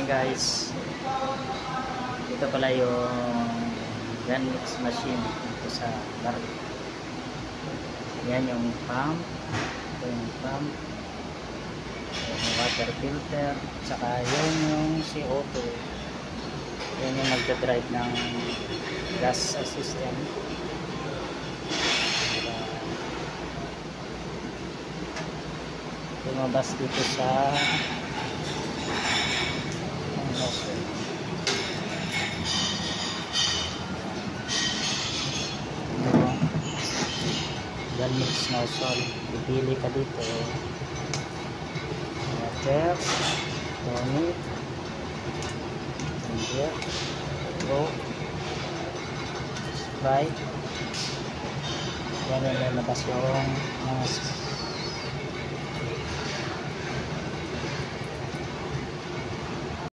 guys, ito pala yung gun mix machine dito sa bar. Yan yung pump, ito yung pump, yung water filter, saka yun yung CO2. Yan yung magdadrive ng gas system. Lumabas dito sa gun mix nozzle. Pipili ka dito water, tonic, ginger, Coke, Sprite. Yan yung lalabas yung